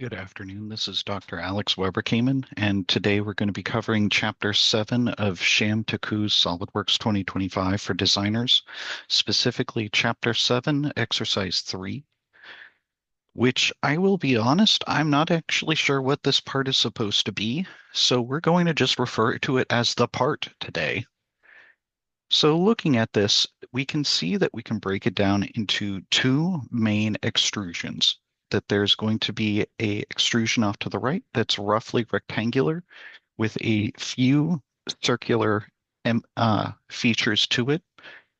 Good afternoon. This is Dr. Alex Weber-Kamin, and today we're going to be covering Chapter 7 of Sham Tickoo's SolidWorks 2025 for designers, specifically Chapter 7, Exercise 3, which I will be honest, I'm not actually sure what this part is supposed to be, so we're going to just refer to it as the part today. So looking at this, we can see that we can break it down into two main extrusions. That there's going to be a extrusion off to the right that's roughly rectangular with a few circular features to it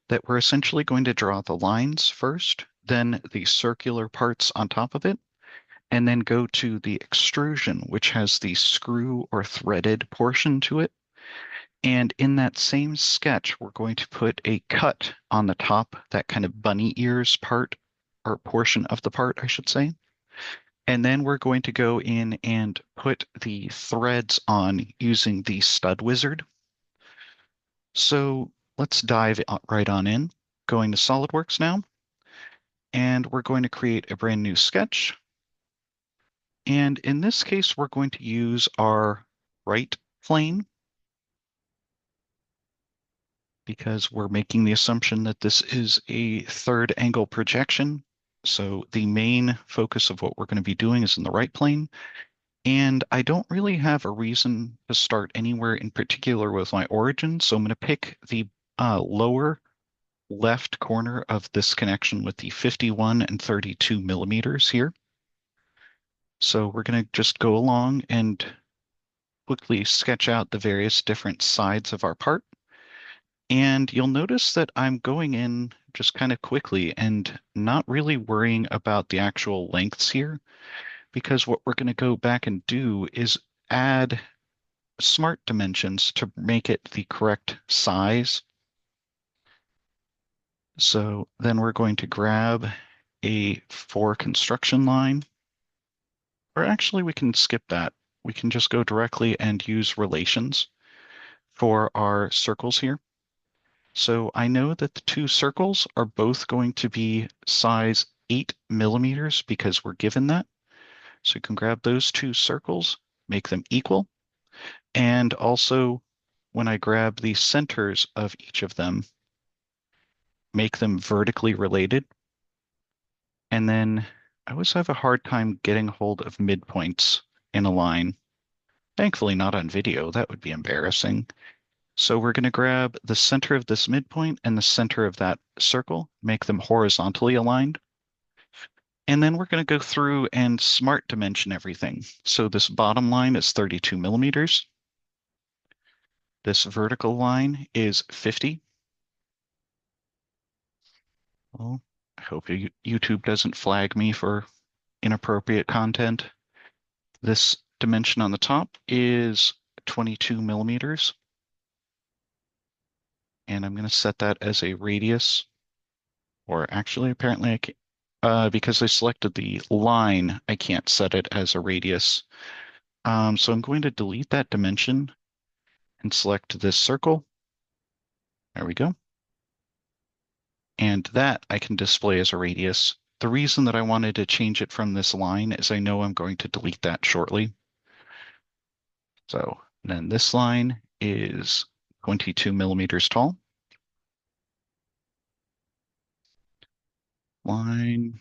that we're essentially going to draw the lines first, then the circular parts on top of it, and then go to the extrusion, which has the screw or threaded portion to it. And in that same sketch, we're going to put a cut on the top, that kind of bunny ears part, or portion of the part, I should say. And then we're going to go in and put the threads on using the stud wizard. So let's dive right on in. Going to SolidWorks now, and we're going to create a brand new sketch. And in this case, we're going to use our right plane because we're making the assumption that this is a third angle projection. So the main focus of what we're going to be doing is in the right plane. And I don't really have a reason to start anywhere in particular with my origin. So I'm going to pick the lower left corner of this connection with the 51 and 32 millimeters here. So we're going to just go along and quickly sketch out the various different sides of our part. And you'll notice that I'm going in just kind of quickly and not really worrying about the actual lengths here, because what we're going to go back and do is add smart dimensions to make it the correct size. So then we're going to grab a for construction line, or actually we can skip that. We can just go directly and use relations for our circles here. So I know that the two circles are both going to be size 8 millimeters because we're given that. So you can grab those two circles, make them equal. And also, when I grab the centers of each of them, make them vertically related. And then I always have a hard time getting hold of midpoints in a line. Thankfully, not on video. That would be embarrassing. So we're going to grab the center of this midpoint and the center of that circle, make them horizontally aligned. And then we're going to go through and smart dimension everything. So this bottom line is 32 millimeters. This vertical line is 50. Well, I hope YouTube doesn't flag me for inappropriate content. This dimension on the top is 22 millimeters. And I'm going to set that as a radius, or actually, apparently I can't, because I selected the line, I can't set it as a radius. So I'm going to delete that dimension and select this circle. There we go. And that I can display as a radius. The reason that I wanted to change it from this line is I know I'm going to delete that shortly. So then this line is 22 millimeters tall. Line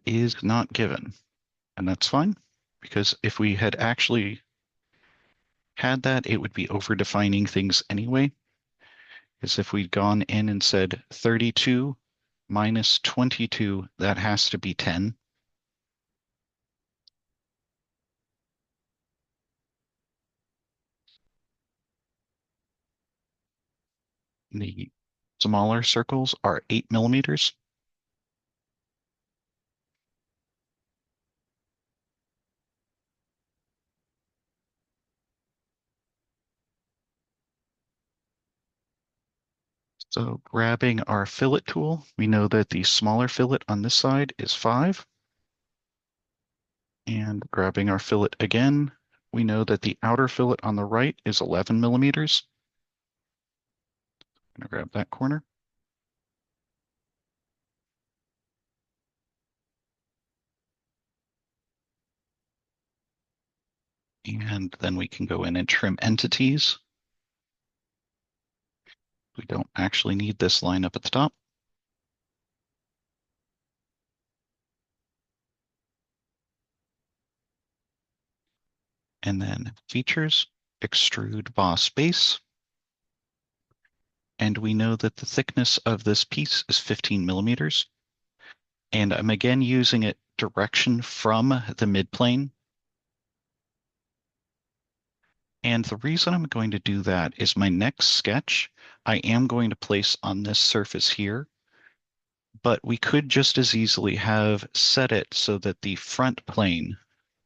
is not given. And that's fine, because if we had actually had that, it would be over-defining things anyway. Because if we'd gone in and said 32 minus 22, that has to be 10. The smaller circles are 8 millimeters. So grabbing our fillet tool, we know that the smaller fillet on this side is 5. And grabbing our fillet again, we know that the outer fillet on the right is 11 millimeters. I'm going to grab that corner. And then we can go in and trim entities. We don't actually need this line up at the top. And then features, extrude boss base. And we know that the thickness of this piece is 15 millimeters. And I'm again using it direction from the midplane. And the reason I'm going to do that is my next sketch, I am going to place on this surface here, but we could just as easily have set it so that the front plane,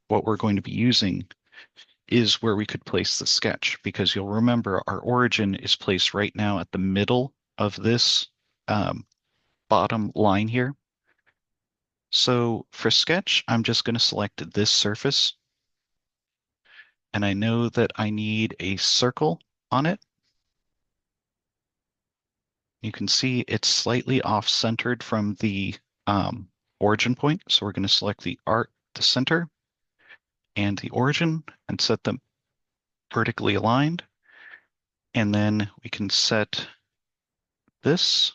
what we're going to be using, is where we could place the sketch, because you'll remember our origin is placed right now at the middle of this bottom line here. So for sketch, I'm just going to select this surface, and I know that I need a circle on it. You can see it's slightly off-centered from the origin point. So we're going to select the center and the origin and set them vertically aligned. And then we can set this,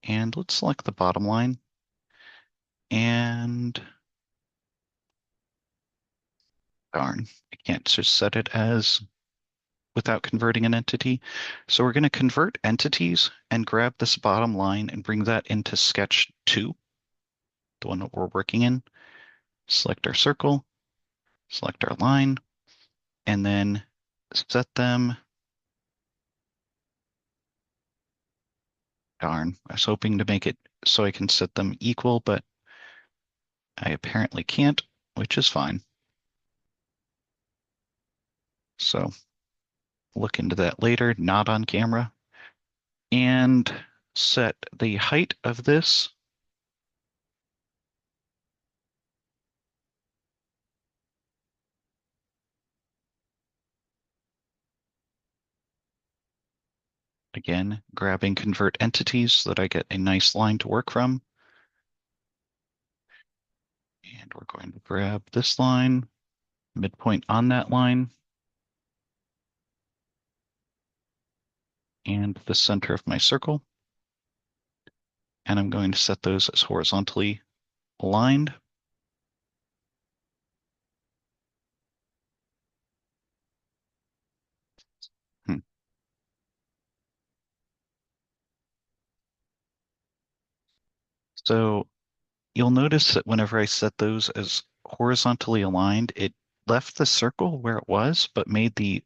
and let's select the bottom line. And darn, I can't just set it as without converting an entity. So we're going to convert entities and grab this bottom line and bring that into sketch 2, the one that we're working in. Select our circle, select our line, and then set them. Darn, I was hoping to make it so I can set them equal, but I apparently can't, which is fine. So look into that later, not on camera. And set the height of this again, grabbing convert entities so that I get a nice line to work from. And we're going to grab this line, midpoint on that line, and the center of my circle. And I'm going to set those as horizontally aligned. So you'll notice that whenever I set those as horizontally aligned, it left the circle where it was, but made the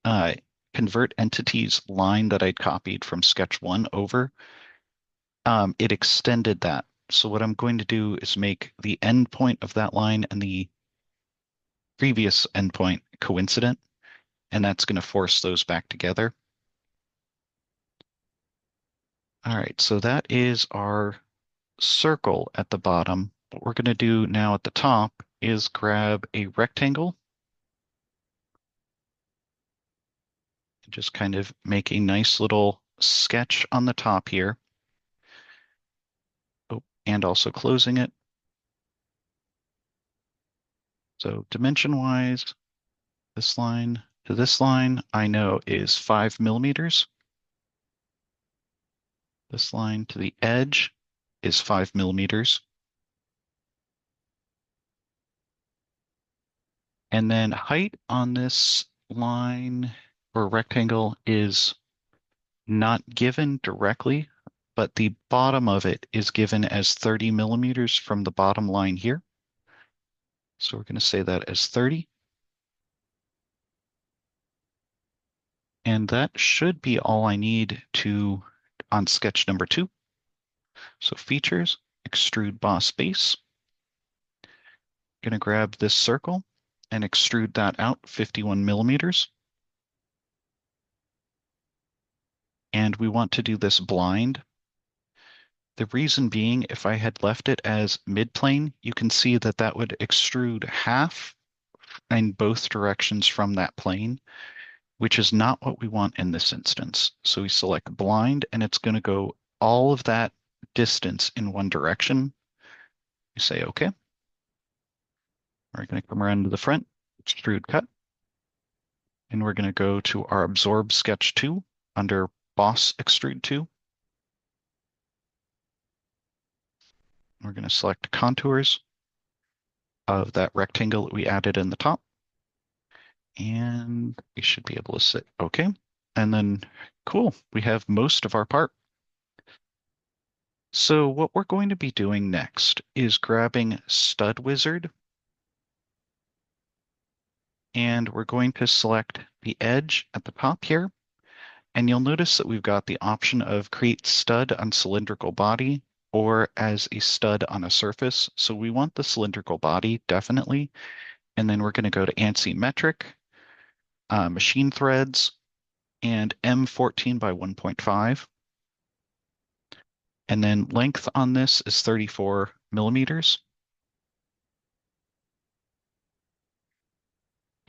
uh, convert entities line that I'd copied from sketch 1 over. It extended that. So what I'm going to do is make the end point of that line and the previous endpoint coincident, and that's going to force those back together. All right, so that is our circle at the bottom. What we're going to do now at the top is grab a rectangle and just kind of make a nice little sketch on the top here. Oh, and also closing it. So dimension-wise, this line to this line, I know is 5 millimeters. This line to the edge is 5 millimeters. And then height on this line or rectangle is not given directly, but the bottom of it is given as 30 millimeters from the bottom line here. So we're going to say that as 30. And that should be all I need to on sketch number 2. So features, extrude boss base. Going to grab this circle and extrude that out 51 millimeters. And we want to do this blind. The reason being, if I had left it as midplane, you can see that that would extrude half in both directions from that plane, which is not what we want in this instance. So we select blind, and it's going to go all of that distance in one direction. You say, okay. We're going to come around to the front. extrude cut. And we're going to go to our absorb sketch 2 under boss extrude 2. We're going to select contours of that rectangle that we added in the top. And we should be able to sit OK. And then, cool, we have most of our part. So what we're going to be doing next is grabbing Stud Wizard, and we're going to select the edge at the top here. And you'll notice that we've got the option of create stud on cylindrical body or as a stud on a surface. So we want the cylindrical body, definitely. And then we're going to go to ANSI metric, machine threads, and M14 by 1.5. And then length on this is 34 millimeters.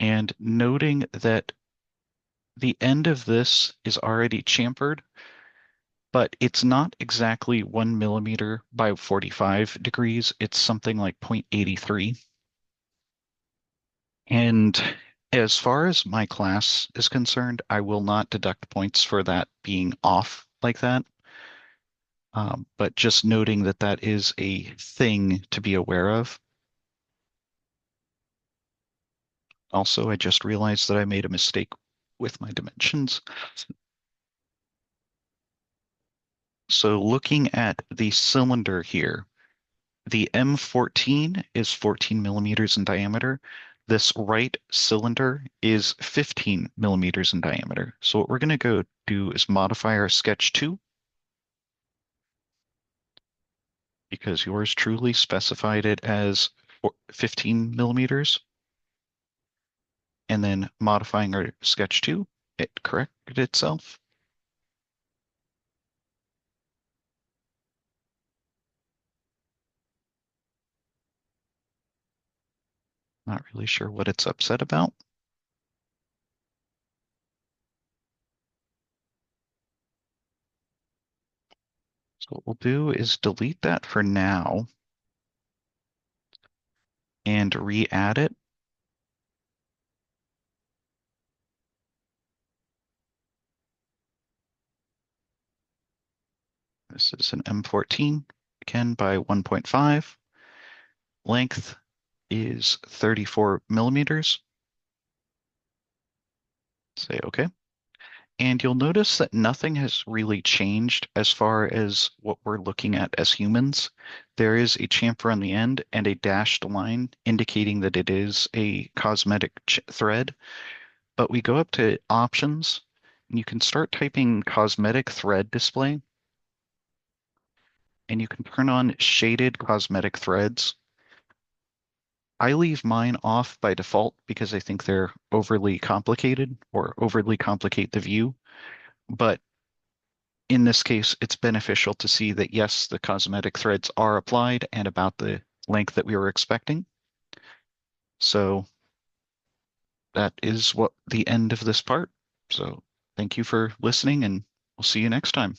And noting that the end of this is already chamfered, but it's not exactly 1 millimeter by 45 degrees. It's something like 0.83. And as far as my class is concerned, I will not deduct points for that being off like that. But just noting that that is a thing to be aware of. Also, I just realized that I made a mistake with my dimensions. So looking at the cylinder here, the M14 is 14 millimeters in diameter. This right cylinder is 15 millimeters in diameter. So what we're going to go do is modify our sketch 2, because yours truly specified it as 15 millimeters. And then modifying our sketch 2, it corrected itself. Not really sure what it's upset about. So what we'll do is delete that for now and re-add it. This is an M14, again by 1.5. Length is 34 millimeters. Say OK. And you'll notice that nothing has really changed as far as what we're looking at as humans. There is a chamfer on the end and a dashed line indicating that it is a cosmetic thread. But we go up to options, and you can start typing cosmetic thread display. And you can turn on shaded cosmetic threads. I leave mine off by default because I think they're overly complicated or overly complicate the view. But in this case, it's beneficial to see that, yes, the cosmetic threads are applied and about the length that we were expecting. So that is what the end of this part. So thank you for listening, and we'll see you next time.